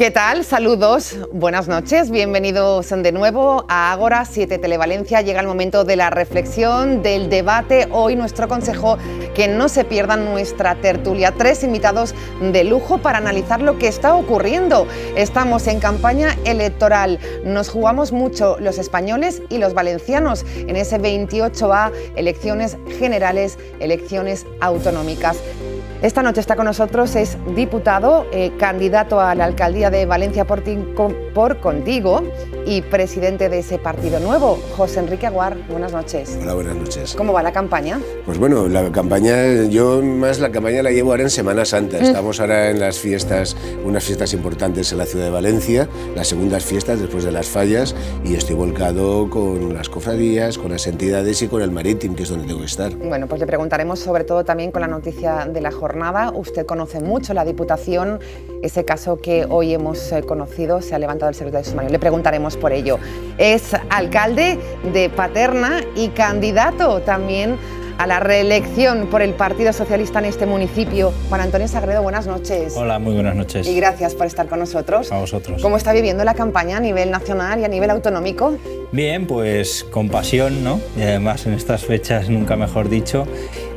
¿Qué tal? Saludos, buenas noches, bienvenidos de nuevo a Ágora 7 Televalencia. Llega el momento de la reflexión, del debate. Hoy nuestro consejo, que no se pierdan nuestra tertulia. 3 invitados de lujo para analizar lo que está ocurriendo. Estamos en campaña electoral, nos jugamos mucho los españoles y los valencianos en ese 28A, elecciones generales, elecciones autonómicas. Esta noche está con nosotros, es diputado, candidato a la alcaldía de Valencia por Contigo y presidente de ese partido nuevo, José Enrique Aguar. Buenas noches. Hola, buenas noches. ¿Cómo va la campaña? Pues bueno, la campaña, yo más la campaña la llevo ahora en Semana Santa. Estamos ahora en las fiestas, unas fiestas importantes en la ciudad de Valencia, las segundas fiestas después de las fallas, y estoy volcado con las cofradías, con las entidades y con el Marítimo, que es donde tengo que estar. Bueno, pues le preguntaremos sobre todo también con la noticia de la jornada. Usted conoce mucho la Diputación, ese caso que hoy hemos conocido, se ha levantado el secretario sumario. Le preguntaremos por ello. Es alcalde de Paterna y candidato también a la reelección por el Partido Socialista en este municipio. Juan Antonio Sagredo, buenas noches. Hola, muy buenas noches. Y gracias por estar con nosotros. A vosotros. ¿Cómo está viviendo la campaña a nivel nacional y a nivel autonómico? Bien, pues con pasión, ¿no? Y además en estas fechas, nunca mejor dicho.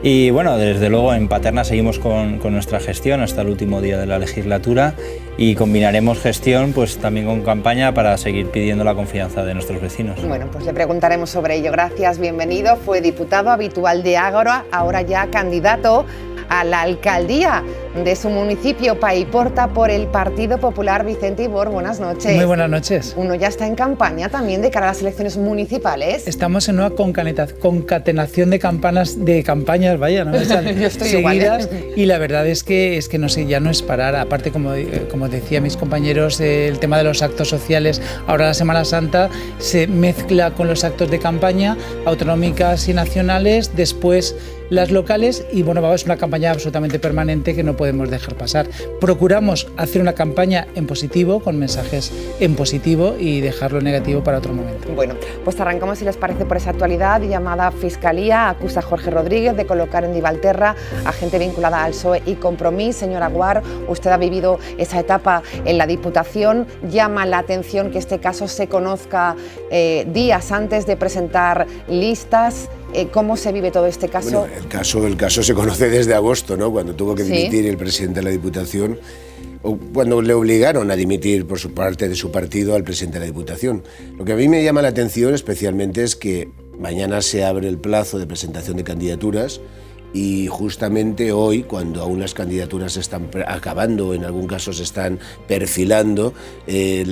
Y bueno, desde luego en Paterna seguimos con nuestra gestión hasta el último día de la legislatura y combinaremos gestión pues también con campaña para seguir pidiendo la confianza de nuestros vecinos. Bueno, pues le preguntaremos sobre ello. Gracias, bienvenido. Fue diputado habitual de Ágora, ahora ya candidato a la alcaldía de su municipio, Paiporta, por el Partido Popular. Vicente Ibor, buenas noches. Muy buenas noches. Uno ya está en campaña también de cara a las elecciones municipales. Estamos en una concatenación de campañas, vaya, ¿no? Están Yo estoy seguidas, igual, ¿eh? Y la verdad es que no sé, ya no es parar. Aparte, como decían mis compañeros, el tema de los actos sociales, ahora la Semana Santa se mezcla con los actos de campaña, autonómicas y nacionales, después las locales, y bueno, vamos a una campaña absolutamente permanente que no podemos dejar pasar. Procuramos hacer una campaña en positivo, con mensajes en positivo, y dejar lo negativo para otro momento. Bueno, pues arrancamos, si les parece, por esa actualidad. Llamada Fiscalía acusa a Jorge Rodríguez de colocar en Divalterra a gente vinculada al PSOE y Compromís. Señor Aguar, usted ha vivido esa etapa en la Diputación. Llama la atención que este caso se conozca días antes de presentar listas. ¿Cómo se vive todo este caso? Bueno, el caso se conoce desde agosto, ¿no? Cuando tuvo que dimitir el presidente de la Diputación, o cuando le obligaron a dimitir por su parte de su partido al presidente de la Diputación. Lo que a mí me llama la atención especialmente es que mañana se abre el plazo de presentación de candidaturas, y justamente hoy, cuando aún las candidaturas se están acabando, en algún caso se están perfilando,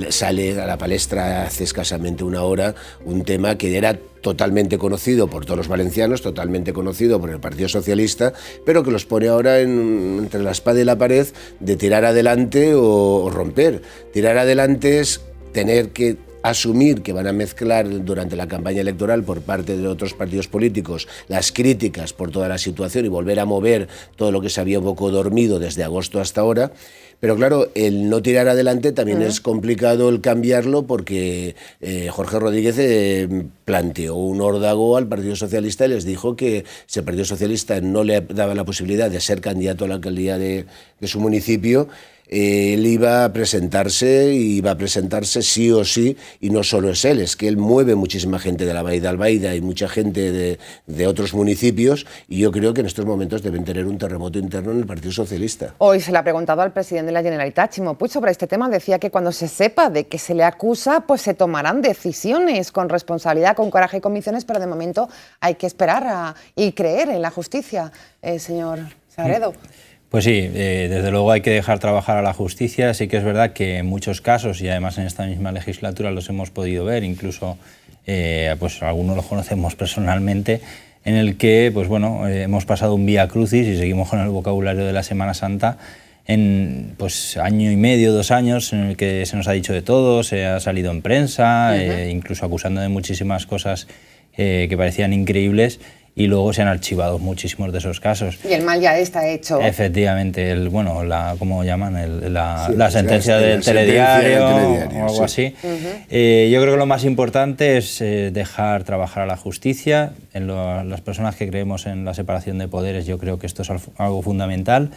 sale a la palestra hace escasamente una hora un tema que era totalmente conocido por todos los valencianos, totalmente conocido por el Partido Socialista, pero que los pone ahora entre la espada y la pared de tirar adelante o romper. Tirar adelante es tener que asumir que van a mezclar durante la campaña electoral por parte de otros partidos políticos las críticas por toda la situación y volver a mover todo lo que se había un poco dormido desde agosto hasta ahora. Pero claro, el no tirar adelante también es complicado el cambiarlo, porque Jorge Rodríguez planteó un órdago al Partido Socialista y les dijo que si el Partido Socialista no le daba la posibilidad de ser candidato a la alcaldía de su municipio, él iba a presentarse sí o sí, y no solo es él, es que él mueve muchísima gente de la Baida Albaida y mucha gente de otros municipios, y yo creo que en estos momentos deben tener un terremoto interno en el Partido Socialista. Hoy se le ha preguntado al presidente de la Generalitat, Ximo Puig, sobre este tema. Decía que cuando se sepa de que se le acusa, pues se tomarán decisiones con responsabilidad, con coraje y convicciones, pero de momento hay que esperar y creer en la justicia, señor Sagredo. Pues sí, desde luego hay que dejar trabajar a la justicia. Sí que es verdad que en muchos casos, y además en esta misma legislatura los hemos podido ver, incluso pues algunos los conocemos personalmente, en el que pues bueno, hemos pasado un vía crucis, y seguimos con el vocabulario de la Semana Santa, en pues año y medio, 2 años, en el que se nos ha dicho de todo, se ha salido en prensa, incluso acusando de muchísimas cosas que parecían increíbles, y luego se han archivado muchísimos de esos casos. Y el mal ya está hecho. Efectivamente, ¿cómo llaman? La sentencia del telediario o algo así. Yo creo que lo más importante es dejar trabajar a la justicia. En las personas que creemos en la separación de poderes, yo creo que esto es algo fundamental.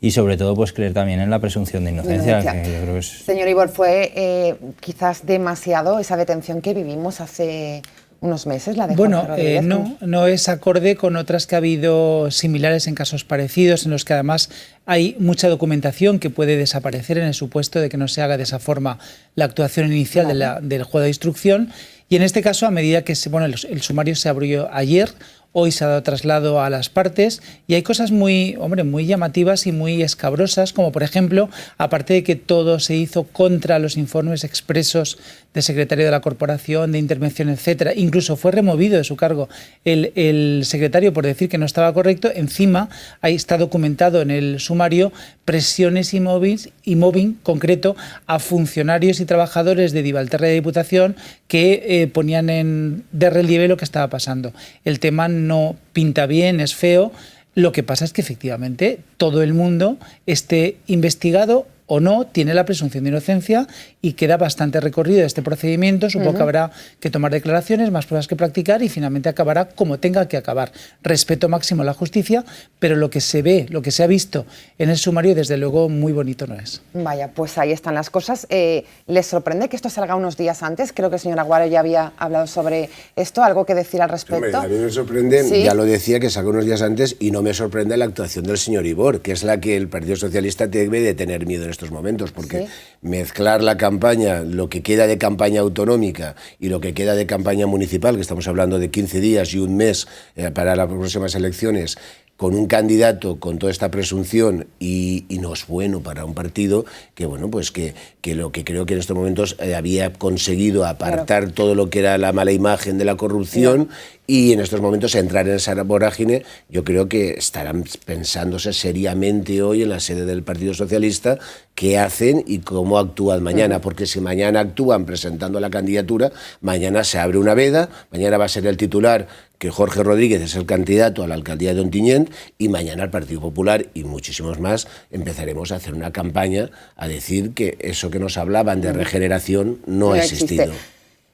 y sobre todo pues creer también en la presunción de inocencia. Que yo creo que es... Señor Ibor, fue quizás demasiado esa detención que vivimos hace unos meses, la de Bueno, Jorge Rodríguez. no es acorde con otras que ha habido similares en casos parecidos, en los que además hay mucha documentación que puede desaparecer en el supuesto de que no se haga de esa forma la actuación inicial del juego de instrucción. Y en este caso, a medida que el sumario se abrió ayer, hoy se ha dado traslado a las partes y hay cosas muy llamativas y muy escabrosas, como por ejemplo, aparte de que todo se hizo contra los informes expresos del secretario de la corporación, de intervención, etcétera, incluso fue removido de su cargo el secretario por decir que no estaba correcto, encima ahí está documentado en el sumario presiones y mobbing concreto a funcionarios y trabajadores de Divalterra y de Diputación que ponían de relieve lo que estaba pasando. El tema no pinta bien, es feo. Lo que pasa es que efectivamente todo el mundo esté investigado o no, tiene la presunción de inocencia y queda bastante recorrido de este procedimiento. Supongo que habrá que tomar declaraciones, más pruebas que practicar y finalmente acabará como tenga que acabar. Respeto máximo a la justicia, pero lo que se ve, lo que se ha visto en el sumario, desde luego muy bonito no es. Vaya, pues ahí están las cosas. ¿Les sorprende que esto salga unos días antes? Creo que el señor Aguado ya había hablado sobre esto. ¿Algo que decir al respecto? Hombre, a mí me sorprende, ¿Sí? Ya lo decía, que salga unos días antes, y no me sorprende la actuación del señor Ibor, que es la que el Partido Socialista debe de tener miedo en estos momentos, porque mezclar la campaña, lo que queda de campaña autonómica y lo que queda de campaña municipal, que estamos hablando de 15 días y un mes para las próximas elecciones, con un candidato con toda esta presunción y no es bueno para un partido que, bueno, pues que lo que creo que en estos momentos había conseguido apartar todo lo que era la mala imagen de la corrupción y en estos momentos entrar en esa vorágine. Yo creo que estarán pensándose seriamente hoy en la sede del Partido Socialista qué hacen y cómo actúan mañana, porque si mañana actúan presentando la candidatura, mañana se abre una veda, mañana va a ser el titular que Jorge Rodríguez es el candidato a la alcaldía de Ontinyent y mañana el Partido Popular y muchísimos más empezaremos a hacer una campaña a decir que eso que nos hablaban de regeneración no ha existido.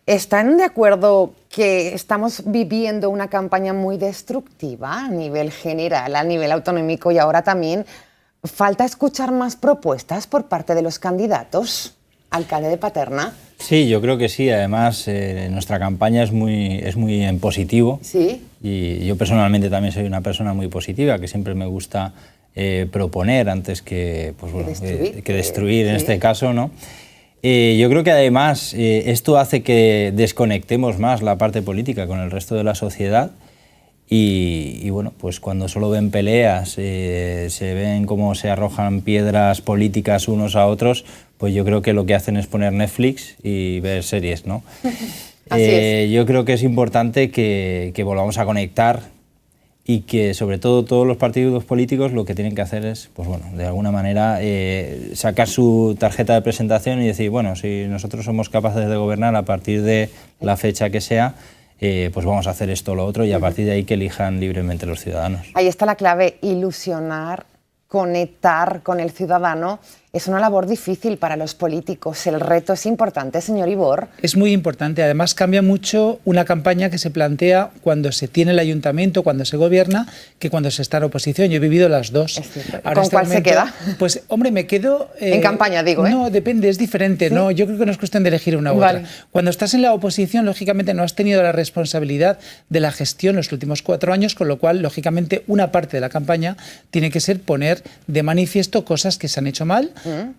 ¿Están de acuerdo que estamos viviendo una campaña muy destructiva a nivel general, a nivel autonómico, y ahora también falta escuchar más propuestas por parte de los candidatos? Alcalde de Paterna. Sí, yo creo que sí. Además, nuestra campaña es muy en positivo. Sí. Y yo personalmente también soy una persona muy positiva, que siempre me gusta proponer antes que, pues, bueno, que destruir en este caso, ¿no? Yo creo que además esto hace que desconectemos más la parte política con el resto de la sociedad. Y bueno, pues cuando solo ven peleas, se ven cómo se arrojan piedras políticas unos a otros, pues yo creo que lo que hacen es poner Netflix y ver series, ¿no? Así es. Yo creo que es importante que volvamos a conectar y que sobre todo todos los partidos políticos lo que tienen que hacer es, pues bueno, de alguna manera sacar su tarjeta de presentación y decir, bueno, si nosotros somos capaces de gobernar a partir de la fecha que sea, pues vamos a hacer esto o lo otro y a partir de ahí que elijan libremente los ciudadanos. Ahí está la clave, ilusionar, conectar con el ciudadano. Es una labor difícil para los políticos. El reto es importante, señor Ibor. Es muy importante. Además, cambia mucho una campaña que se plantea cuando se tiene el ayuntamiento, cuando se gobierna, que cuando se está en oposición. Yo he vivido las dos. ¿Con cuál se queda? Pues, hombre, me quedo... en campaña, digo, ¿eh? No, depende, es diferente. ¿Sí? No, yo creo que no es cuestión de elegir una u otra. Cuando estás en la oposición, lógicamente, no has tenido la responsabilidad de la gestión los últimos 4 años, con lo cual, lógicamente, una parte de la campaña tiene que ser poner de manifiesto cosas que se han hecho mal,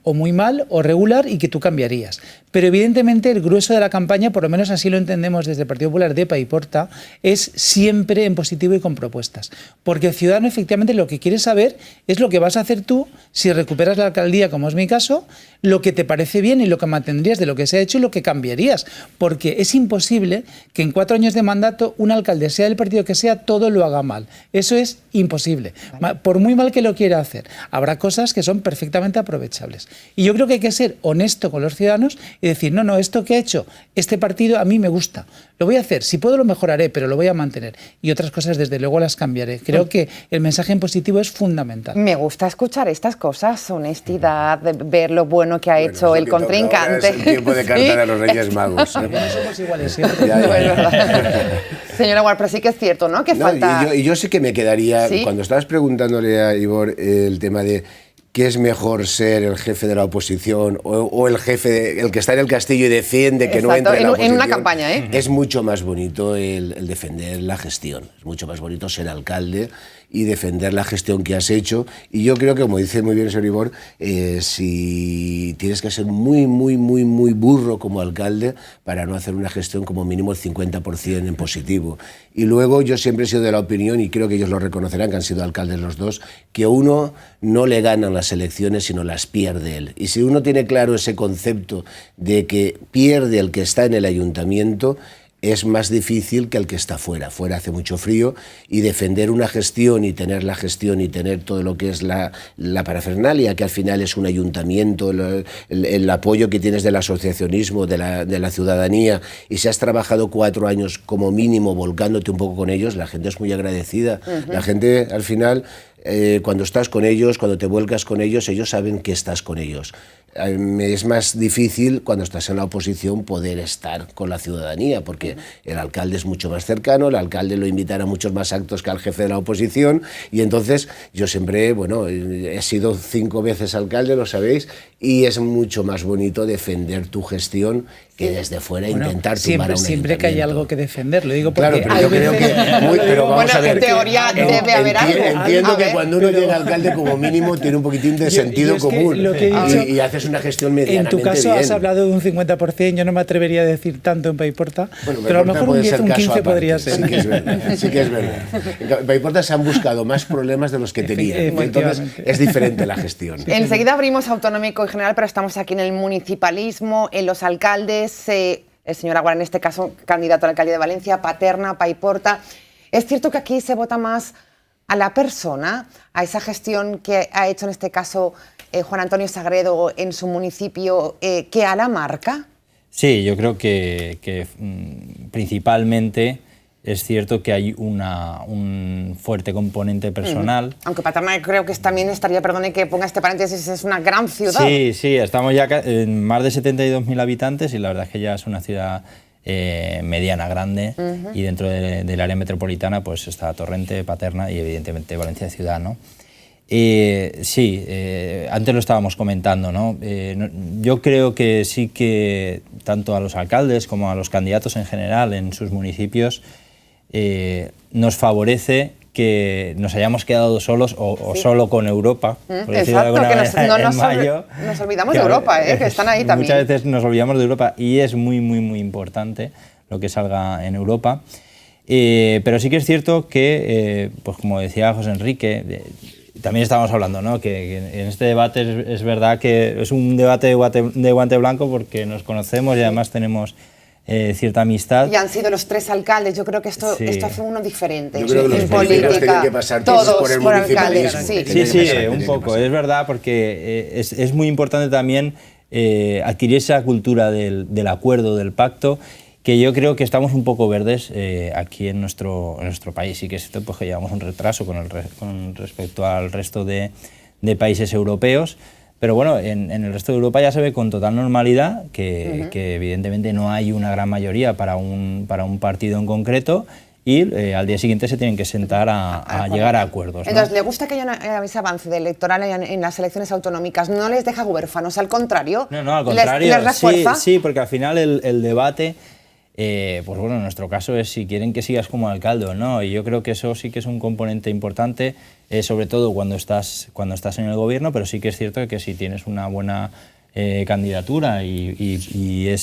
o muy mal, o regular, y que tú cambiarías. Pero evidentemente el grueso de la campaña, por lo menos así lo entendemos desde el Partido Popular de EPA y Porta, es siempre en positivo y con propuestas. Porque el ciudadano efectivamente lo que quiere saber es lo que vas a hacer tú si recuperas la alcaldía, como es mi caso, lo que te parece bien y lo que mantendrías de lo que se ha hecho y lo que cambiarías. Porque es imposible que en 4 años de mandato un alcalde, sea del partido que sea, todo lo haga mal. Eso es imposible. Por muy mal que lo quiera hacer, habrá cosas que son perfectamente aprovechables. Y yo creo que hay que ser honesto con los ciudadanos y decir, no, esto que ha hecho este partido a mí me gusta. Lo voy a hacer, si puedo lo mejoraré, pero lo voy a mantener. Y otras cosas, desde luego, las cambiaré. Creo que el mensaje en positivo es fundamental. Me gusta escuchar estas cosas, honestidad, ver lo bueno que ha hecho el contrincante. Es el tiempo de cantar a los Reyes Magos. No somos iguales, ¿sí? Señora Aguado, pero sí que es cierto, ¿no? Que falta... Y yo sí que me quedaría, cuando estabas preguntándole a Ibor el tema de que es mejor ser el jefe de la oposición o el jefe, el que está en el castillo y defiende que no entre en la oposición. En una campaña, ¿eh? Es mucho más bonito el defender la gestión, es mucho más bonito ser alcalde y defender la gestión que has hecho. Y yo creo que, como dice muy bien Soribor, si tienes que ser muy burro como alcalde para no hacer una gestión como mínimo el 50% en positivo. Y luego yo siempre he sido de la opinión, y creo que ellos lo reconocerán, que han sido alcaldes los dos, que uno no le ganan las elecciones, sino las pierde él. Y si uno tiene claro ese concepto de que pierde el que está en el ayuntamiento, es más difícil que el que está fuera. Fuera hace mucho frío y defender una gestión y tener la gestión y tener todo lo que es la parafernalia, que al final es un ayuntamiento, el apoyo que tienes del asociacionismo, de la ciudadanía, y si has trabajado 4 años como mínimo volcándote un poco con ellos, la gente es muy agradecida. La gente al final, cuando estás con ellos, cuando te vuelcas con ellos, ellos saben que estás con ellos. Es más difícil cuando estás en la oposición poder estar con la ciudadanía, porque el alcalde es mucho más cercano, el alcalde lo invitará a muchos más actos que al jefe de la oposición, y entonces yo siempre, bueno, he sido 5 veces alcalde, lo sabéis, y es mucho más bonito defender tu gestión que desde fuera intentar tumbar a un siempre que hay algo que defender, lo digo porque... Claro, pero yo creo que... pero vamos a ver, en teoría debe haber algo. Entiendo que cuando uno llega alcalde, como mínimo, tiene un poquitín de sentido común y haces una gestión medianamente bien. En tu caso has hablado de un 50%, yo no me atrevería a decir tanto en Paiporta, bueno, pero a lo mejor un 10 o un 15 podría ser. Sí que es verdad, sí que es verdad. En Paiporta se han buscado más problemas de los que tenían, entonces es diferente la gestión. Enseguida abrimos autonómico en general, pero estamos aquí en el municipalismo, en los alcaldes. El señor Ágora, en este caso, candidato a la alcaldía de Valencia, Paterna, Paiporta. ¿Es cierto que aquí se vota más a la persona, a esa gestión que ha hecho en este caso Juan Antonio Sagredo en su municipio, que a la marca? Sí, yo creo que principalmente es cierto que hay un fuerte componente personal. Aunque Paterna creo que también estaría, perdone que ponga este paréntesis, es una gran ciudad. Sí, estamos ya en más de 72.000 habitantes y la verdad es que ya es una ciudad mediana, grande, y dentro del área metropolitana pues está Torrente, Paterna y evidentemente Valencia ciudad, ¿no? Sí, antes lo estábamos comentando, ¿no? Yo creo que sí que tanto a los alcaldes como a los candidatos en general en sus municipios nos favorece que nos hayamos quedado solos o solo con Europa. Por decirlo de alguna manera, nos olvidamos de Europa, que están ahí también. Muchas veces nos olvidamos de Europa y es muy importante lo que salga en Europa. Pero sí que es cierto que, pues como decía José Enrique, también estábamos hablando, ¿no? que en este debate es verdad que es un debate de guante blanco porque nos conocemos y además tenemos cierta amistad. Y han sido los 3 alcaldes, yo creo que esto hace uno diferente. Yo creo que los políticos tienen que pasar todos por el municipalismo. Sí, un poco, es verdad, porque es muy importante también adquirir esa cultura del acuerdo, del pacto, que yo creo que estamos un poco verdes aquí en nuestro país, y que es cierto pues, que llevamos un retraso con respecto al resto de países europeos. Pero bueno, en el resto de Europa ya se ve con total normalidad que evidentemente no hay una gran mayoría para un partido en concreto y al día siguiente se tienen que sentar a llegar a acuerdos, ¿no? Entonces, ¿le gusta que haya ese avance de electoral en las elecciones autonómicas? ¿No les deja huérfanos? Al contrario. No, al contrario. ¿Les refuerza? Sí, porque al final el debate... pues bueno, en nuestro caso es si quieren que sigas como alcalde o no, y yo creo que eso sí que es un componente importante, sobre todo cuando estás en el gobierno, pero sí que es cierto que si tienes una buena candidatura y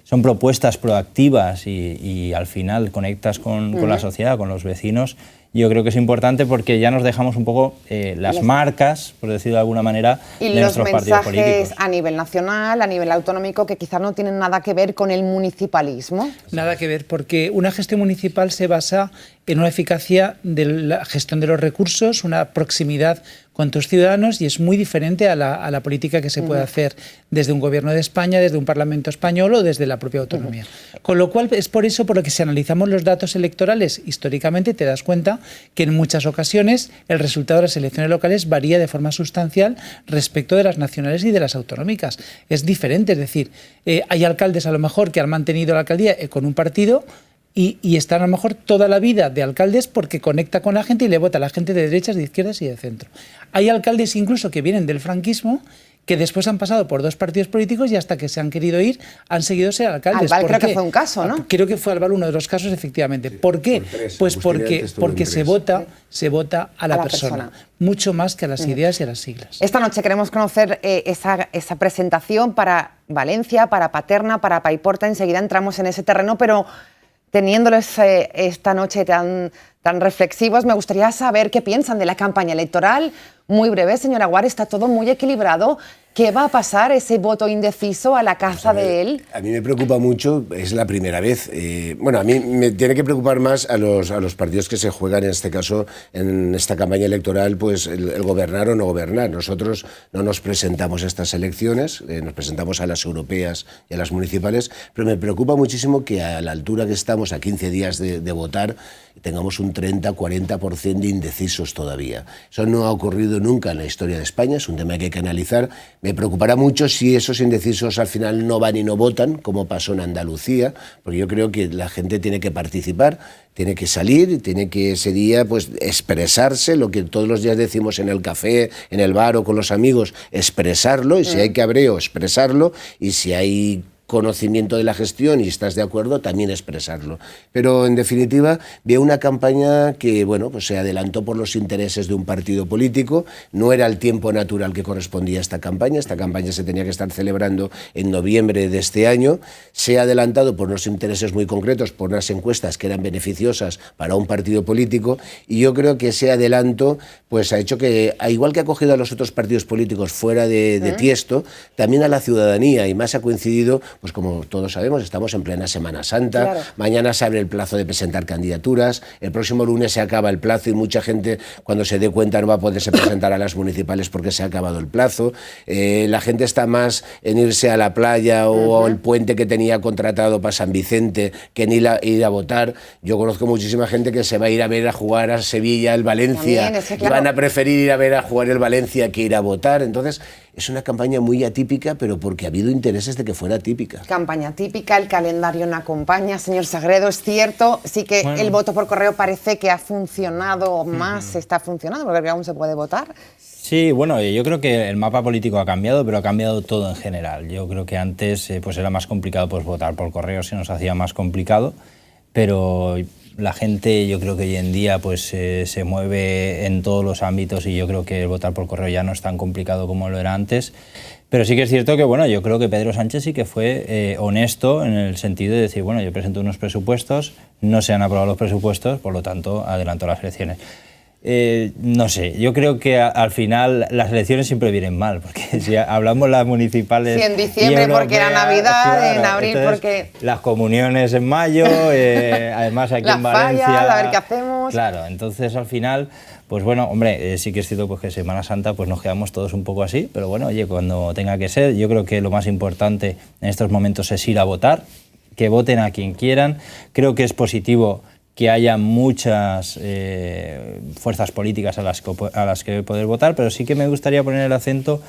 son propuestas proactivas y al final conectas con la sociedad, con los vecinos, yo creo que es importante porque ya nos dejamos un poco las marcas, por decirlo de alguna manera, de nuestros partidos políticos. Y los mensajes a nivel nacional, a nivel autonómico, que quizás no tienen nada que ver con el municipalismo. Nada que ver, porque una gestión municipal se basa en una eficacia de la gestión de los recursos, una proximidad con tus ciudadanos, y es muy diferente a la política que se puede hacer desde un gobierno de España, desde un Parlamento español o desde la propia autonomía. Con lo cual es por eso por lo que si analizamos los datos electorales históricamente te das cuenta que en muchas ocasiones el resultado de las elecciones locales varía de forma sustancial respecto de las nacionales y de las autonómicas. Es diferente, es decir, hay alcaldes a lo mejor que han mantenido la alcaldía con un partido y están a lo mejor toda la vida de alcaldes porque conecta con la gente y le vota a la gente de derechas, de izquierdas y de centro. Hay alcaldes incluso que vienen del franquismo que después han pasado por 2 partidos políticos y hasta que se han querido ir han seguido ser alcaldes. Albal creo que fue un caso, ¿no? Creo que fue Albal uno de los casos, efectivamente. ¿Por qué? Pues porque se vota a la persona, mucho más que a las ideas y a las siglas. Esta noche queremos conocer esa presentación para Valencia, para Paterna, para Paiporta. Enseguida entramos en ese terreno, pero teniéndoles esta noche tan reflexivos, me gustaría saber qué piensan de la campaña electoral. Muy breve, señora Aguar, está todo muy equilibrado. ¿Qué va a pasar ese voto indeciso a la caza de él? A mí me preocupa mucho, es la primera vez. Bueno, a mí me tiene que preocupar más a los partidos que se juegan, en este caso, en esta campaña electoral, pues el gobernar o no gobernar. Nosotros no nos presentamos a estas elecciones, nos presentamos a las europeas y a las municipales, pero me preocupa muchísimo que a la altura que estamos, a 15 días de votar, tengamos un 30-40% de indecisos todavía. Eso no ha ocurrido nunca en la historia de España, es un tema que hay que analizar. Me preocupará mucho si esos indecisos al final no van y no votan, como pasó en Andalucía, porque yo creo que la gente tiene que participar, tiene que salir, tiene que ese día pues expresarse, lo que todos los días decimos en el café, en el bar o con los amigos, expresarlo, y si hay cabreo, expresarlo, y si hay conocimiento de la gestión y estás de acuerdo, también expresarlo. Pero, en definitiva, veo una campaña que, bueno, pues se adelantó por los intereses de un partido político, no era el tiempo natural que correspondía a esta campaña se tenía que estar celebrando en noviembre de este año, se ha adelantado por unos intereses muy concretos, por unas encuestas que eran beneficiosas para un partido político, y yo creo que ese adelanto pues ha hecho que, igual que ha cogido a los otros partidos políticos fuera de tiesto, también a la ciudadanía, y más ha coincidido. Pues como todos sabemos, estamos en plena Semana Santa, claro. Mañana se abre el plazo de presentar candidaturas, el próximo lunes se acaba el plazo y mucha gente cuando se dé cuenta no va a poderse presentar a las municipales porque se ha acabado el plazo. La gente está más en irse a la playa o al puente que tenía contratado para San Vicente que en ir a votar. Yo conozco muchísima gente que se va a ir a ver a jugar a Sevilla, el Valencia, también, claro. Van a preferir ir a ver a jugar el Valencia que ir a votar. Entonces, es una campaña muy atípica, pero porque ha habido intereses de que fuera atípica. Campaña típica, el calendario no acompaña. Señor Sagredo, es cierto, sí que el voto por correo parece que ha funcionado más, está funcionando, porque aún se puede votar. Sí, bueno, yo creo que el mapa político ha cambiado, pero ha cambiado todo en general. Yo creo que antes pues era más complicado pues votar por correo, se nos hacía más complicado, pero la gente, yo creo que hoy en día pues se mueve en todos los ámbitos y yo creo que votar por correo ya no es tan complicado como lo era antes. Pero sí que es cierto que, bueno, yo creo que Pedro Sánchez sí que fue honesto en el sentido de decir, bueno, yo presento unos presupuestos, no se han aprobado los presupuestos, por lo tanto, adelanto las elecciones. No sé, yo creo que al final las elecciones siempre vienen mal, porque si hablamos las municipales... Sí, en diciembre porque era Navidad, claro, en abril porque... Las comuniones en mayo, además aquí en Valencia... fallas, a ver qué hacemos... Claro, entonces al final, pues bueno, hombre, sí que es cierto pues, que Semana Santa pues nos quedamos todos un poco así, pero bueno, oye, cuando tenga que ser, yo creo que lo más importante en estos momentos es ir a votar, que voten a quien quieran, creo que es positivo que haya muchas fuerzas políticas a las que poder votar, pero sí que me gustaría poner el acento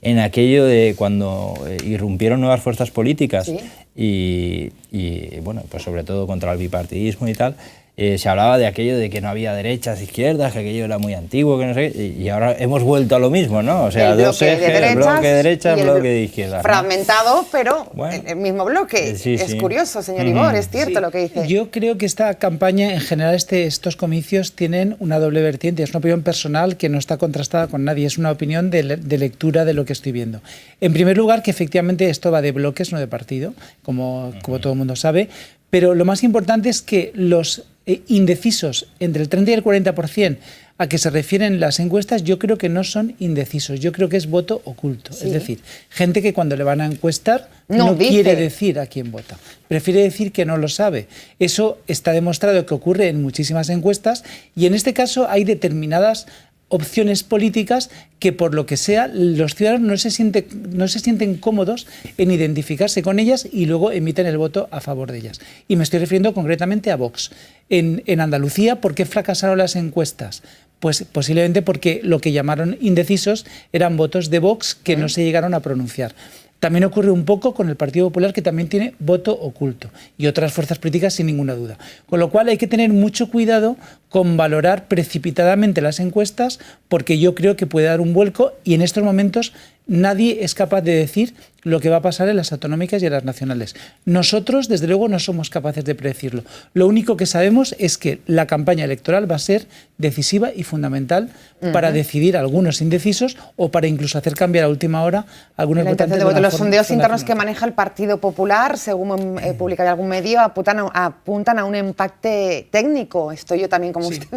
en aquello de cuando irrumpieron nuevas fuerzas políticas, ¿sí? y bueno, pues sobre todo contra el bipartidismo y tal. Se hablaba de aquello de que no había derechas, izquierdas, que aquello era muy antiguo, que no sé qué, y ahora hemos vuelto a lo mismo, ¿no? O sea, dos ejes, el bloque de derechas, bloque de izquierdas. Fragmentado, ¿no? Pero bueno, el mismo bloque. Sí, es curioso, señor Ibor, es cierto lo que dice. Yo creo que esta campaña, en general, estos comicios tienen una doble vertiente. Es una opinión personal que no está contrastada con nadie, es una opinión de lectura de lo que estoy viendo. En primer lugar, que efectivamente esto va de bloques, no de partido, como todo el mundo sabe, pero lo más importante es que los indecisos, entre el 30 y el 40% a que se refieren las encuestas, yo creo que no son indecisos, yo creo que es voto oculto. ¿Sí? Es decir, gente que cuando le van a encuestar no quiere decir a quién vota, prefiere decir que no lo sabe. Eso está demostrado que ocurre en muchísimas encuestas y en este caso hay determinadas opciones políticas que por lo que sea los ciudadanos no se sienten cómodos en identificarse con ellas y luego emiten el voto a favor de ellas. Y me estoy refiriendo concretamente a Vox. En Andalucía, ¿por qué fracasaron las encuestas? Pues posiblemente porque lo que llamaron indecisos eran votos de Vox que no se llegaron a pronunciar. También ocurre un poco con el Partido Popular, que también tiene voto oculto, y otras fuerzas políticas sin ninguna duda. Con lo cual hay que tener mucho cuidado con valorar precipitadamente las encuestas, porque yo creo que puede dar un vuelco y en estos momentos nadie es capaz de decir lo que va a pasar en las autonómicas y en las nacionales. Nosotros, desde luego, no somos capaces de predecirlo. Lo único que sabemos es que la campaña electoral va a ser decisiva y fundamental para decidir a algunos indecisos o para incluso hacer cambiar a última hora algunos votantes. Los sondeos internos que maneja el Partido Popular, según publica algún medio, apuntan a un empate técnico. Estoy yo también como usted,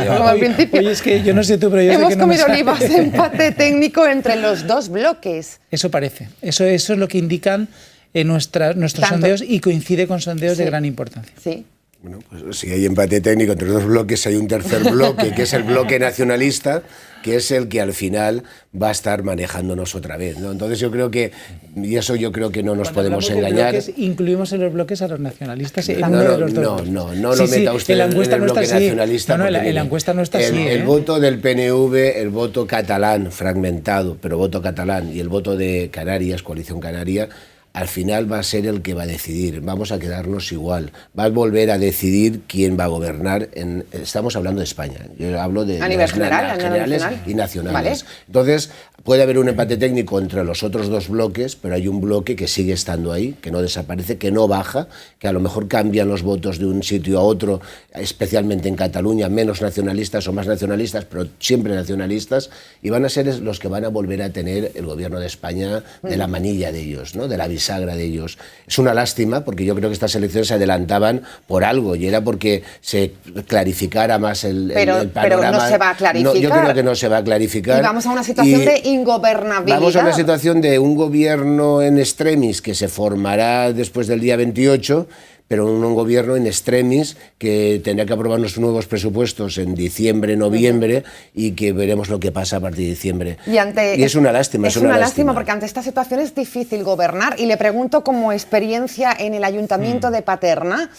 como al principio. Oye, es que yo no sé tú, pero yo sé que no hemos comido olivas, empate técnico entre los dos bloques. Eso parece. Eso es lo que indican nuestros sondeos, y coincide con sondeos de gran importancia. Sí. Bueno, pues si hay empate técnico entre los dos bloques, hay un tercer bloque, que es el bloque nacionalista, que es el que al final va a estar manejándonos otra vez, ¿no? Entonces yo creo que, y eso yo creo que no nos podemos engañar. Bloques, incluimos en los bloques a los nacionalistas. No lo meta usted en el bloque nacionalista. No, en la encuesta no está así. El voto del PNV, el voto catalán fragmentado, pero voto catalán, y el voto de Canarias, Coalición Canaria, al final va a ser el que va a decidir. Vamos a quedarnos igual. Va a volver a decidir quién va a gobernar. Estamos hablando de España. Yo hablo de nivel general, generales y nacionales. Vale. Entonces, puede haber un empate técnico entre los otros dos bloques, pero hay un bloque que sigue estando ahí, que no desaparece, que no baja, que a lo mejor cambian los votos de un sitio a otro, especialmente en Cataluña, menos nacionalistas o más nacionalistas, pero siempre nacionalistas, y van a ser los que van a volver a tener el gobierno de España de la manilla de ellos, ¿no? De la bisagra de ellos. Es una lástima, porque yo creo que estas elecciones se adelantaban por algo, y era porque se clarificara más el panorama. Pero no se va a clarificar. Yo creo que no se va a clarificar. Y vamos a una situación de ingobernabilidad. Vamos a una situación de un gobierno en extremis que se formará después del día 28, pero un gobierno en extremis que tendrá que aprobar unos nuevos presupuestos en diciembre, noviembre, y que veremos lo que pasa a partir de diciembre. Y es una lástima. Es una lástima porque ante esta situación es difícil gobernar, y le pregunto, como experiencia en el Ayuntamiento de Paterna,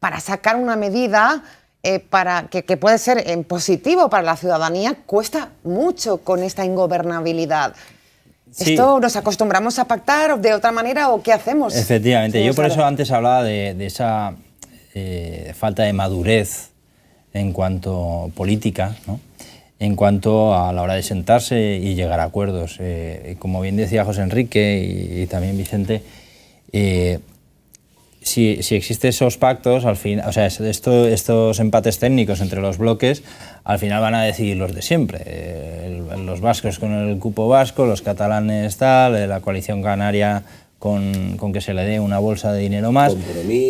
para sacar una medida para que puede ser positivo para la ciudadanía, cuesta mucho con esta ingobernabilidad. Sí. ¿Esto nos acostumbramos a pactar de otra manera o qué hacemos? Efectivamente, yo por eso antes hablaba de esa falta de madurez en cuanto política, ¿no? En cuanto a la hora de sentarse y llegar a acuerdos. Como bien decía José Enrique y también Vicente, si existen esos pactos, al fin, o sea, estos empates técnicos entre los bloques, al final van a decidir los de siempre. Los vascos con el cupo vasco, los catalanes tal, la coalición canaria con que se le dé una bolsa de dinero más.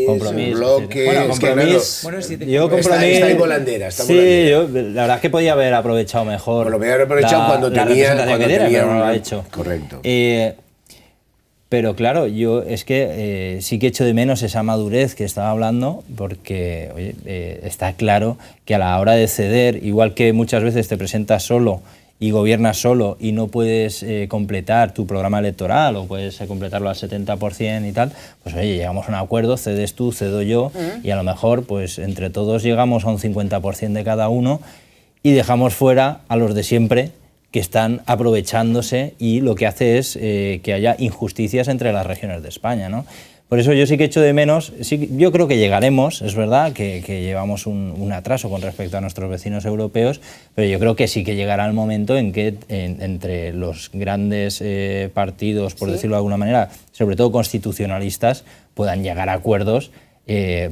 Compromiso, bloque. Bueno, compromiso. Yo compromiso. Está en volandera. Sí, yo, la verdad es que podía haber aprovechado mejor. Bueno, lo podía haber aprovechado cuando tenía pero no lo ha hecho. Correcto. Pero claro, yo es que sí que echo de menos esa madurez que estaba hablando, porque oye, está claro que a la hora de ceder, igual que muchas veces te presentas solo y gobiernas solo y no puedes completar tu programa electoral o puedes completarlo al 70% y tal, pues oye, llegamos a un acuerdo, cedes tú, cedo yo, y a lo mejor pues entre todos llegamos a un 50% de cada uno y dejamos fuera a los de siempre, que están aprovechándose, y lo que hace es que haya injusticias entre las regiones de España, ¿no? Por eso yo sí que echo de menos, yo creo que llegaremos, es verdad que llevamos un atraso con respecto a nuestros vecinos europeos, pero yo creo que sí que llegará el momento en que entre los grandes partidos, por decirlo de alguna manera, sobre todo constitucionalistas, puedan llegar a acuerdos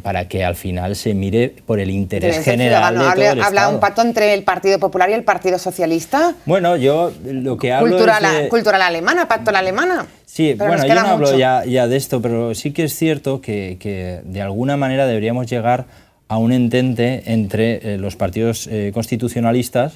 para que al final se mire por el interés general de todo el Estado. ¿Habla un pacto entre el Partido Popular y el Partido Socialista? Bueno, yo lo que hablo cultura alemana, pacto a la alemana. Sí, pero bueno, yo no hablo ya de esto, pero sí que es cierto que de alguna manera deberíamos llegar a un entente entre los partidos constitucionalistas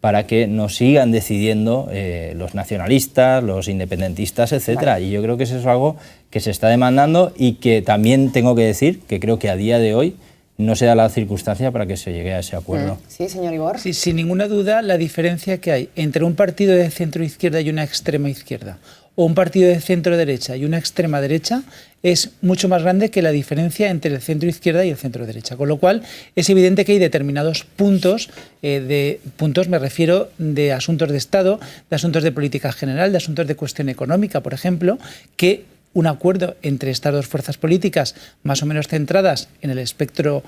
para que nos sigan decidiendo los nacionalistas, los independentistas, etcétera. Vale. Y yo creo que eso es algo que se está demandando y que también tengo que decir que creo que a día de hoy no se da la circunstancia para que se llegue a ese acuerdo. Sí, señor Igor. Sí, sin ninguna duda, la diferencia que hay entre un partido de centro izquierda y una extrema izquierda, o un partido de centro-derecha y una extrema-derecha es mucho más grande que la diferencia entre el centro-izquierda y el centro-derecha. Con lo cual, es evidente que hay determinados puntos, me refiero de asuntos de Estado, de asuntos de política general, de asuntos de cuestión económica, por ejemplo, que un acuerdo entre estas dos fuerzas políticas más o menos centradas en el espectro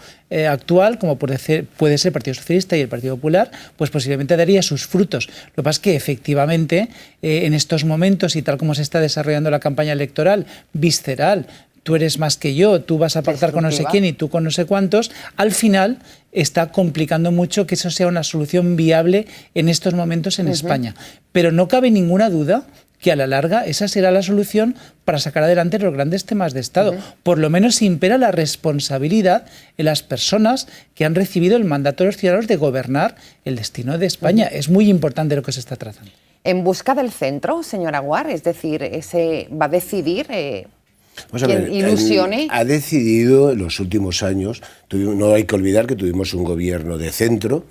actual, como puede ser el Partido Socialista y el Partido Popular, pues posiblemente daría sus frutos. Lo que pasa es que efectivamente en estos momentos y tal como se está desarrollando la campaña electoral, visceral, tú eres más que yo, tú vas a pactar con no sé quién y tú con no sé cuántos, al final está complicando mucho que eso sea una solución viable en estos momentos en España. Pero no cabe ninguna duda que a la larga esa será la solución para sacar adelante los grandes temas de Estado. Por lo menos impera la responsabilidad en las personas que han recibido el mandato de los ciudadanos de gobernar el destino de España. Es muy importante lo que se está tratando. En busca del centro, señor Aguar, es decir, ese va a decidir quien ilusione. Ha decidido en los últimos años, no hay que olvidar que tuvimos un gobierno de centro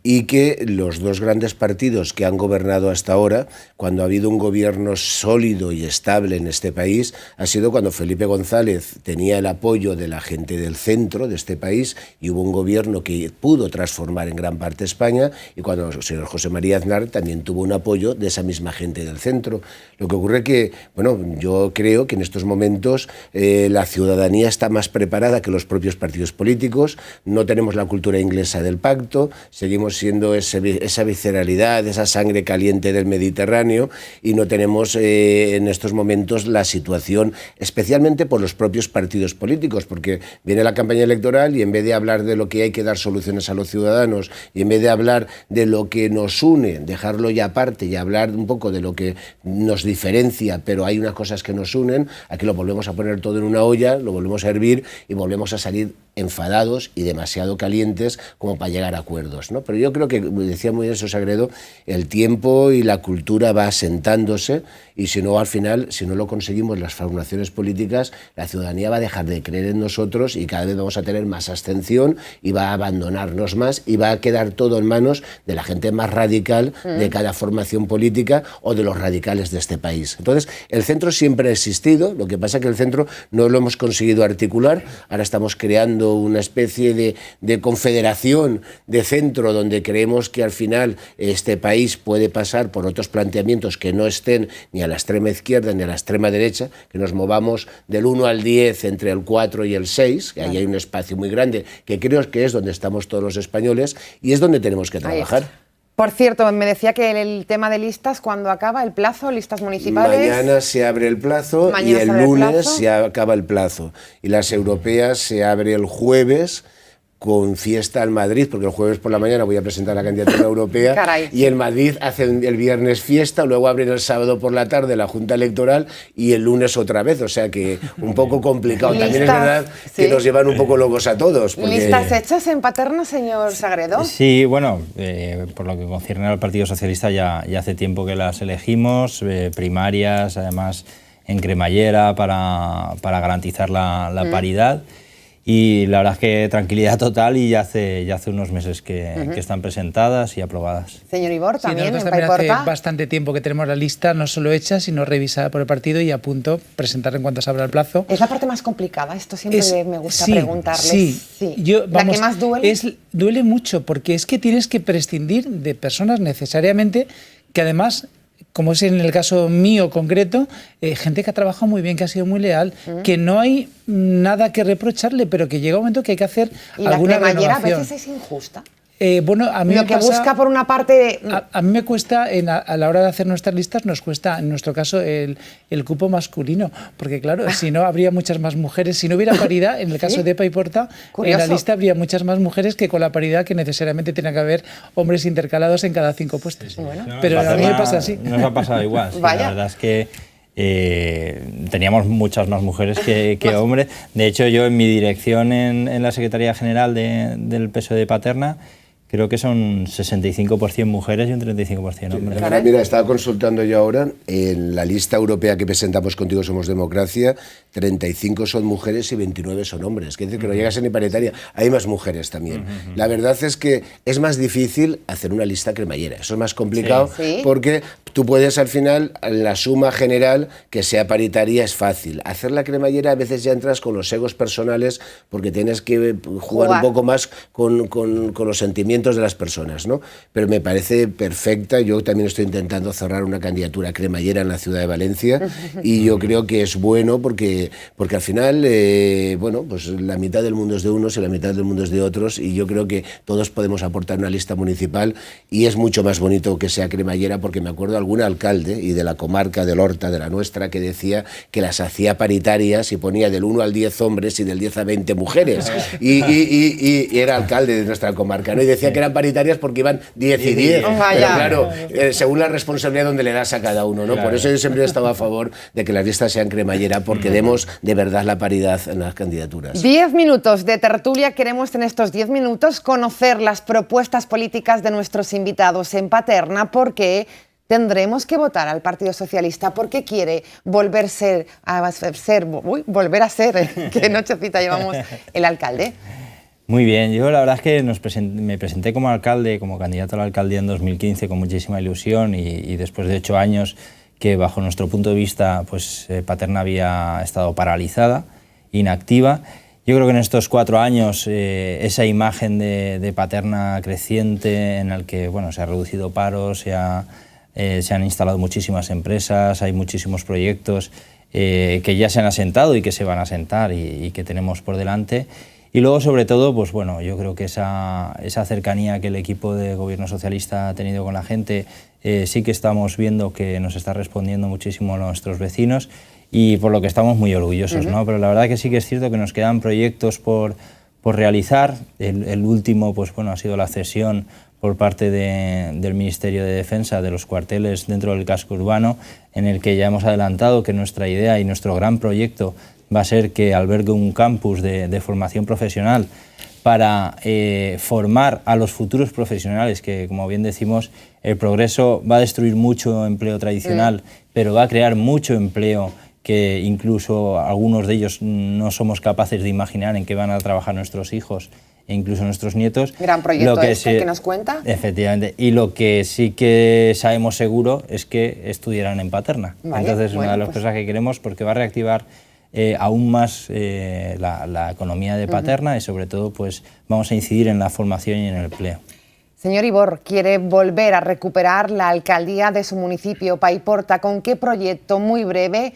y que los dos grandes partidos que han gobernado hasta ahora, cuando ha habido un gobierno sólido y estable en este país, ha sido cuando Felipe González tenía el apoyo de la gente del centro de este país y hubo un gobierno que pudo transformar en gran parte España, y cuando el señor José María Aznar también tuvo un apoyo de esa misma gente del centro. Lo que ocurre que, bueno, yo creo que en estos momentos la ciudadanía está más preparada que los propios partidos políticos, no tenemos la cultura inglesa del pacto, seguimos siendo esa visceralidad, esa sangre caliente del Mediterráneo, y no tenemos en estos momentos la situación, especialmente por los propios partidos políticos, porque viene la campaña electoral y en vez de hablar de lo que hay que dar soluciones a los ciudadanos y en vez de hablar de lo que nos une, dejarlo ya aparte y hablar un poco de lo que nos diferencia, pero hay unas cosas que nos unen, aquí lo volvemos a poner todo en una olla, lo volvemos a hervir y volvemos a salir enfadados y demasiado calientes como para llegar a acuerdos, ¿no? Pero yo creo que, decía muy bien Sagredo, el tiempo y la cultura va asentándose, y si no, al final, si no lo conseguimos las formaciones políticas, la ciudadanía va a dejar de creer en nosotros y cada vez vamos a tener más abstención y va a abandonarnos más y va a quedar todo en manos de la gente más radical de cada formación política o de los radicales de este país. Entonces, el centro siempre ha existido, lo que pasa es que el centro no lo hemos conseguido articular, ahora estamos creando una especie de confederación de centro donde creemos que al final este país puede pasar por otros planteamientos que no estén ni a la extrema izquierda ni a la extrema derecha, que nos movamos del 1 al 10 entre el 4 y el 6, que ahí hay un espacio muy grande, que creo que es donde estamos todos los españoles y es donde tenemos que trabajar. Por cierto, me decía que el tema de listas, ¿cuándo acaba el plazo? ¿Listas municipales? Mañana se abre el plazo y el lunes se acaba el plazo. Y las europeas se abre el jueves con fiesta en Madrid, porque el jueves por la mañana voy a presentar la candidatura europea. Caray. Y en Madrid hacen el viernes fiesta, luego abren el sábado por la tarde la Junta Electoral y el lunes otra vez, o sea que un poco complicado. También es verdad que nos llevan un poco locos a todos. Porque... ¿Listas hechas en Paterna, señor Sagredo? Sí, bueno, por lo que concierne al Partido Socialista ya hace tiempo que las elegimos, primarias, además en cremallera para garantizar la paridad. Y la verdad es que tranquilidad total, y ya hace unos meses que están presentadas y aprobadas. Señor Ibor, también en también Paiporta. hace bastante tiempo que tenemos la lista no solo hecha, sino revisada por el partido y a punto presentarla en cuanto se abra el plazo. Es la parte más complicada, esto siempre me gusta preguntarles. Sí. ¿La que más duele? Duele mucho, porque es que tienes que prescindir de personas necesariamente que además, como es en el caso mío concreto, gente que ha trabajado muy bien, que ha sido muy leal, que no hay nada que reprocharle, pero que llega un momento que hay que hacer alguna renovación. ¿Y la cremallera a veces es injusta? Bueno, a mí lo que busca por una parte... A mí me cuesta, a la hora de hacer nuestras listas, nos cuesta, en nuestro caso, el cupo masculino. Porque claro, si no, habría muchas más mujeres. Si no hubiera paridad, en el caso de Paiporta, en la lista habría muchas más mujeres que con la paridad que necesariamente tiene que haber hombres intercalados en cada 5 puestos. Bueno. Pero a mí me pasa así. Nos ha pasado igual. Sí, la verdad es que teníamos muchas más mujeres que hombres. De hecho, yo en mi dirección en la Secretaría General del PSOE de Paterna, creo que son 65% mujeres y un 35% hombres. Sí, mira, estaba consultando yo ahora, en la lista europea que presentamos Contigo Somos Democracia, 35 son mujeres y 29 son hombres. Quiere decir que no llega a ser ni paritaria. Hay más mujeres también. La verdad es que es más difícil hacer una lista cremallera. Eso es más complicado porque tú puedes al final, la suma general que sea paritaria es fácil. Hacer la cremallera a veces ya entras con los egos personales porque tienes que jugar un poco más con los sentimientos de las personas, ¿no? Pero me parece perfecta. Yo también estoy intentando cerrar una candidatura cremallera en la ciudad de Valencia y yo creo que es bueno porque al final, bueno, pues la mitad del mundo es de unos y la mitad del mundo es de otros y yo creo que todos podemos aportar una lista municipal y es mucho más bonito que sea cremallera porque me acuerdo de algún alcalde y de la comarca del Horta, de la nuestra, que decía que las hacía paritarias y ponía del 1 al 10 hombres y del 10 a 20 mujeres y era alcalde de nuestra comarca, ¿no? Y decía que eran paritarias porque iban 10 y 10. Pero claro, según la responsabilidad donde le das a cada uno, ¿no? Claro. Por eso yo siempre he estado a favor de que las listas sean cremallera, porque demos de verdad la paridad en las candidaturas. 10 minutos de tertulia. Queremos en estos 10 minutos conocer las propuestas políticas de nuestros invitados en Paterna, porque tendremos que votar al Partido Socialista porque quiere volver a ser, qué nochecita llevamos, el alcalde. Muy bien, yo la verdad es que me presenté como alcalde, como candidato a la alcaldía en 2015 con muchísima ilusión y después de 8 años que bajo nuestro punto de vista pues, Paterna había estado paralizada, inactiva. Yo creo que en estos 4 años esa imagen de Paterna creciente en el que bueno, se ha reducido paro, se han instalado muchísimas empresas, hay muchísimos proyectos que ya se han asentado y que se van a asentar y que tenemos por delante. Y luego, sobre todo, pues bueno, yo creo que esa cercanía que el equipo de Gobierno Socialista ha tenido con la gente, sí que estamos viendo que nos está respondiendo muchísimo a nuestros vecinos y por lo que estamos muy orgullosos, ¿no? Pero la verdad que sí que es cierto que nos quedan proyectos por realizar. El último, pues bueno, ha sido la cesión por parte del Ministerio de Defensa de los cuarteles dentro del casco urbano, en el que ya hemos adelantado que nuestra idea y nuestro gran proyecto va a ser que albergue un campus de formación profesional para formar a los futuros profesionales, que como bien decimos, el progreso va a destruir mucho empleo tradicional, pero va a crear mucho empleo que incluso algunos de ellos no somos capaces de imaginar en qué van a trabajar nuestros hijos e incluso nuestros nietos. Gran proyecto que nos cuenta. Efectivamente, y lo que sí que sabemos seguro es que estudiarán en Paterna. Vale, entonces, una de las cosas que queremos, porque va a reactivar aún más la economía de Paterna y sobre todo pues vamos a incidir en la formación y en el empleo. Señor Ibor, quiere volver a recuperar la alcaldía de su municipio, Paiporta. ¿Con qué proyecto muy breve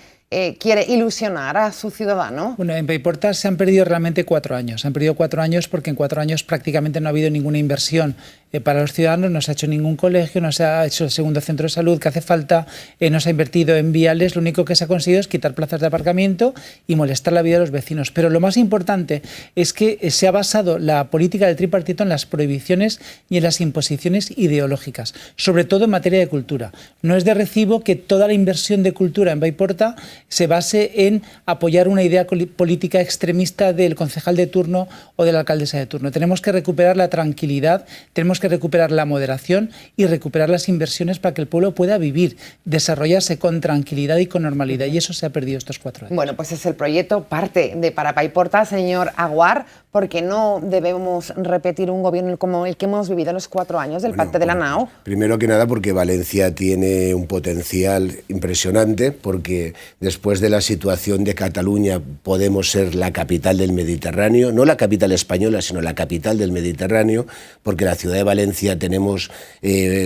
quiere ilusionar a su ciudadano? Bueno, en Paiporta se han perdido realmente 4 años. Se han perdido 4 años porque en 4 años prácticamente no ha habido ninguna inversión para los ciudadanos, no se ha hecho ningún colegio, no se ha hecho el segundo centro de salud que hace falta, no se ha invertido en viales, lo único que se ha conseguido es quitar plazas de aparcamiento y molestar la vida de los vecinos. Pero lo más importante es que se ha basado la política del tripartito en las prohibiciones y en las imposiciones ideológicas, sobre todo en materia de cultura. No es de recibo que toda la inversión de cultura en Paiporta se base en apoyar una idea política extremista del concejal de turno o de la alcaldesa de turno. Tenemos que recuperar la tranquilidad, tenemos que recuperar la moderación y recuperar las inversiones para que el pueblo pueda vivir, desarrollarse con tranquilidad y con normalidad, y eso se ha perdido estos 4 años. Bueno, pues es el proyecto parte de Para Paiporta, señor Aguar, porque no debemos repetir un gobierno como el que hemos vivido en los 4 años del Pacte de la Nao. Primero que nada porque Valencia tiene un potencial impresionante, porque después de la situación de Cataluña podemos ser la capital del Mediterráneo, no la capital española, sino la capital del Mediterráneo, porque la ciudad de Valencia tenemos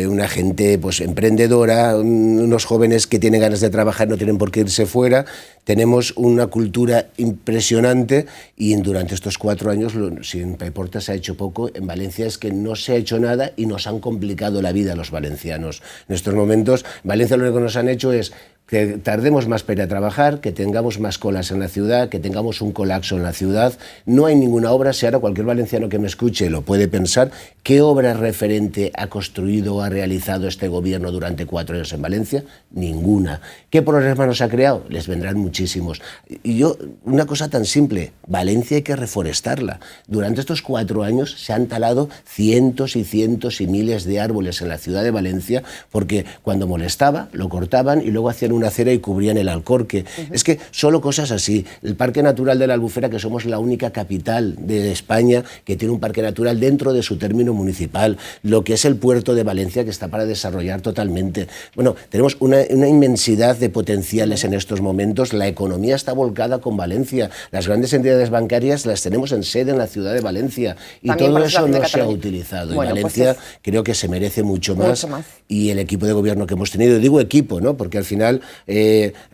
una gente pues emprendedora, unos jóvenes que tienen ganas de trabajar, no tienen por qué irse fuera, tenemos una cultura impresionante y durante estos 4 años, si en Paiporta se ha hecho poco, en Valencia es que no se ha hecho nada y nos han complicado la vida a los valencianos. En estos momentos, en Valencia lo único que nos han hecho es Que tardemos más para ir a trabajar, que tengamos más colas en la ciudad, que tengamos un colapso en la ciudad. No hay ninguna obra, si ahora cualquier valenciano que me escuche lo puede pensar, ¿qué obra referente ha construido o ha realizado este gobierno durante 4 años en Valencia? Ninguna. ¿Qué problemas nos ha creado? Les vendrán muchísimos. Y yo, una cosa tan simple, Valencia hay que reforestarla. Durante estos 4 años se han talado cientos y cientos y miles de árboles en la ciudad de Valencia, porque cuando molestaba, lo cortaban y luego hacían una acera y cubrían el Alcorque. Es que solo cosas así. El Parque Natural de la Albufera, que somos la única capital de España que tiene un parque natural dentro de su término municipal, lo que es el puerto de Valencia, que está para desarrollar totalmente. Bueno, tenemos una inmensidad de potenciales en estos momentos. La economía está volcada con Valencia. Las grandes entidades bancarias las tenemos en sede en la ciudad de Valencia y también todo eso no se ha utilizado. Bueno, y Valencia pues creo que se merece mucho más. Y el equipo de gobierno que hemos tenido, digo equipo, ¿no? Porque al final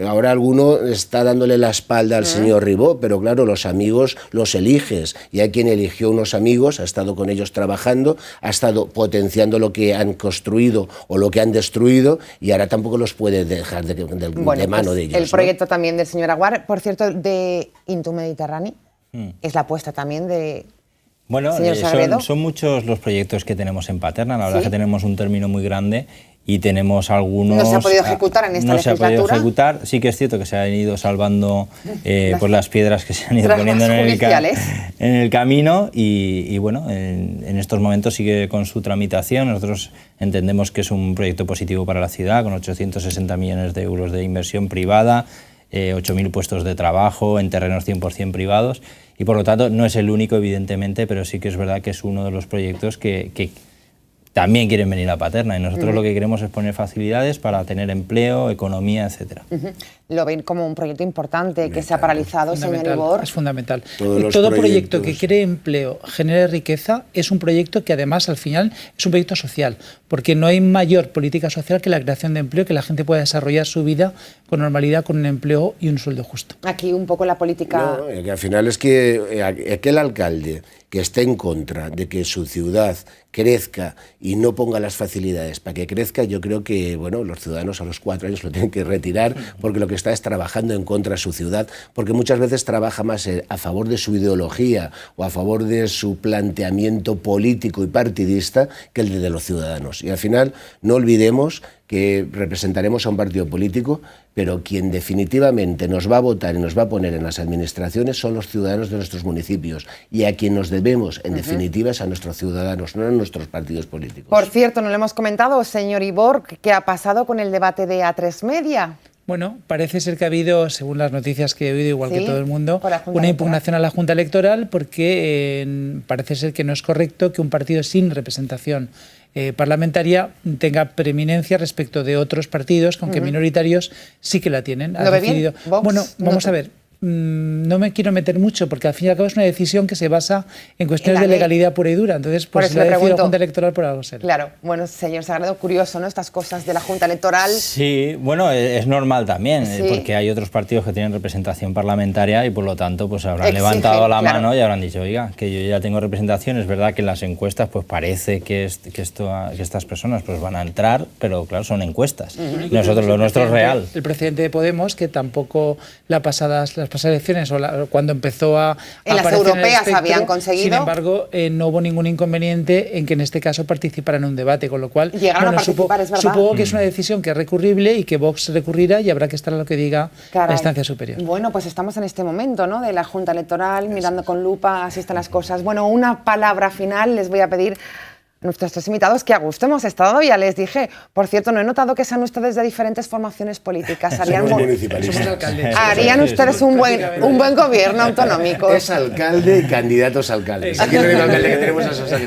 ahora alguno está dándole la espalda al señor Ribó, pero claro, los amigos los eliges, y hay quien eligió unos amigos, ha estado con ellos trabajando, ha estado potenciando lo que han construido o lo que han destruido, y ahora tampoco los puede dejar de mano de ellos. El proyecto también del señor Aguar, por cierto, de Into Mediterráneo, es la apuesta también de... Bueno, son muchos los proyectos que tenemos en Paterna. La verdad es que tenemos un término muy grande y tenemos algunos... ¿No se ha podido ejecutar en esta legislatura? No se ha podido ejecutar. Sí que es cierto que se han ido salvando pues las piedras que se han ido poniendo en el camino y bueno, en estos momentos sigue con su tramitación. Nosotros entendemos que es un proyecto positivo para la ciudad, con 860 millones de euros de inversión privada, 8.000 puestos de trabajo en terrenos 100% privados, y por lo tanto no es el único, evidentemente, pero sí que es verdad que es uno de los proyectos que también quieren venir a Paterna, y nosotros lo que queremos es poner facilidades para tener empleo, economía, etcétera. Lo ven como un proyecto importante que se ha paralizado, señor Ibor. Es fundamental. Todo proyecto que cree empleo, genere riqueza, es un proyecto que además al final es un proyecto social, porque no hay mayor política social que la creación de empleo, que la gente pueda desarrollar su vida con normalidad, con un empleo y un sueldo justo. Aquí un poco la política... No, que al final es que aquel alcalde que esté en contra de que su ciudad crezca y no ponga las facilidades para que crezca, yo creo que bueno, los ciudadanos a los 4 años lo tienen que retirar, porque lo que está es trabajando en contra de su ciudad, porque muchas veces trabaja más a favor de su ideología o a favor de su planteamiento político y partidista que el de los ciudadanos. Y al final no olvidemos que representaremos a un partido político, pero quien definitivamente nos va a votar y nos va a poner en las administraciones son los ciudadanos de nuestros municipios, y a quien nos debemos, en definitiva, es a nuestros ciudadanos, no a nuestros partidos políticos. Por cierto, no le hemos comentado, señor Ibor, ¿qué ha pasado con el debate de A3 Media? Bueno, parece ser que ha habido, según las noticias que he oído, igual que todo el mundo, una impugnación a la Junta Electoral, porque parece ser que no es correcto que un partido sin representación parlamentaria tenga preeminencia respecto de otros partidos, aunque minoritarios sí que la tienen. ¿Lo ve bien? Bueno, vamos a ver. No me quiero meter mucho, porque al fin y al cabo es una decisión que se basa en cuestiones de legalidad pura y dura. Entonces, pues si la decide la Junta Electoral, por algo será. Claro. Bueno, señor Sagredo, curioso, ¿no? Estas cosas de la Junta Electoral. Sí, bueno, es normal también, porque hay otros partidos que tienen representación parlamentaria y por lo tanto pues habrán levantado la mano y habrán dicho, oiga, que yo ya tengo representación. Es verdad que en las encuestas pues parece que estas personas pues van a entrar, pero claro, son encuestas. Nosotros, lo nuestro es real. El presidente de Podemos, que tampoco las pasadas elecciones cuando empezó a en las europeas habían conseguido. Sin embargo, no hubo ningún inconveniente en que en este caso participara en un debate, con lo cual llegaron a participar, es verdad. Supongo que es una decisión que es recurrible y que Vox recurrirá, y habrá que estar a lo que diga la instancia superior. Bueno, pues estamos en este momento, ¿no?, de la Junta Electoral, mirando con lupa, así están las cosas. Bueno, una palabra final les voy a pedir nuestros 3 invitados, que a gusto hemos estado, ya les dije. Por cierto, no he notado que sean ustedes de diferentes formaciones políticas. Harían ustedes un buen gobierno autonómico. Es alcalde y candidatos a alcaldes. Aquí no hay alcalde que tenemos a Sosa.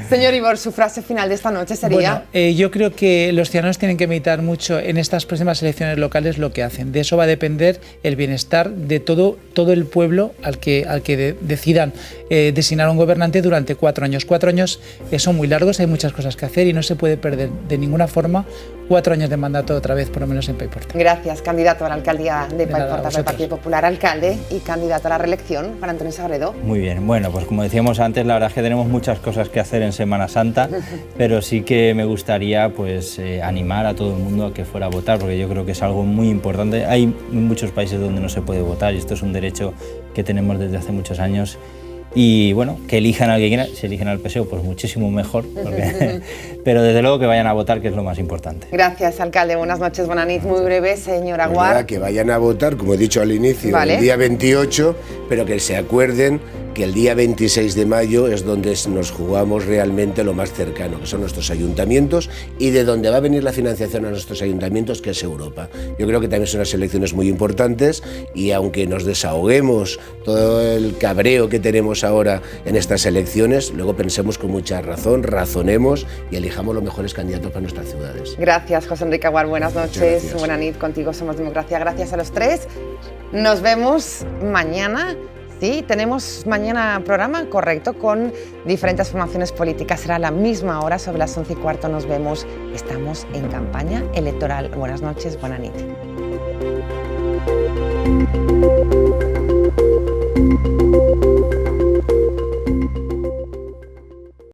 Señor Ibor, su frase final de esta noche sería... Bueno, yo creo que los ciudadanos tienen que meditar mucho en estas próximas elecciones locales lo que hacen. De eso va a depender el bienestar de todo el pueblo al que decidan designar un gobernante durante 4 años. 4 años plazos son muy largos, hay muchas cosas que hacer y no se puede perder de ninguna forma 4 años de mandato otra vez, por lo menos en Paiporta. Gracias, candidato a la alcaldía de Paiporta por el Partido Popular, alcalde y candidato a la reelección para Antonio Sagredo. Muy bien, bueno, pues como decíamos antes, la verdad es que tenemos muchas cosas que hacer en Semana Santa, pero sí que me gustaría pues animar a todo el mundo a que fuera a votar, porque yo creo que es algo muy importante. Hay muchos países donde no se puede votar y esto es un derecho que tenemos desde hace muchos años. Y bueno, que elijan al que quieran, si eligen al PSOE pues muchísimo mejor, pero desde luego que vayan a votar, que es lo más importante. Gracias, alcalde, buenas noches, buena nit, muy breve, señor Aguar. Que vayan a votar, como he dicho al inicio, ¿vale? El día 28, pero que se acuerden que el día 26 de mayo es donde nos jugamos realmente lo más cercano, que son nuestros ayuntamientos y de donde va a venir la financiación a nuestros ayuntamientos, que es Europa. Yo creo que también son unas elecciones muy importantes y aunque nos desahoguemos todo el cabreo que tenemos ahora en estas elecciones, luego pensemos con mucha razón, razonemos y elijamos los mejores candidatos para nuestras ciudades. Gracias, José Enrique Aguar, buenas noches, buena nit, contigo Somos Democracia, gracias a los tres. Nos vemos mañana. Sí, tenemos mañana programa, correcto, con diferentes formaciones políticas. Será a la misma hora, sobre las 11:15 nos vemos. Estamos en campaña electoral. Buenas noches, buena nit.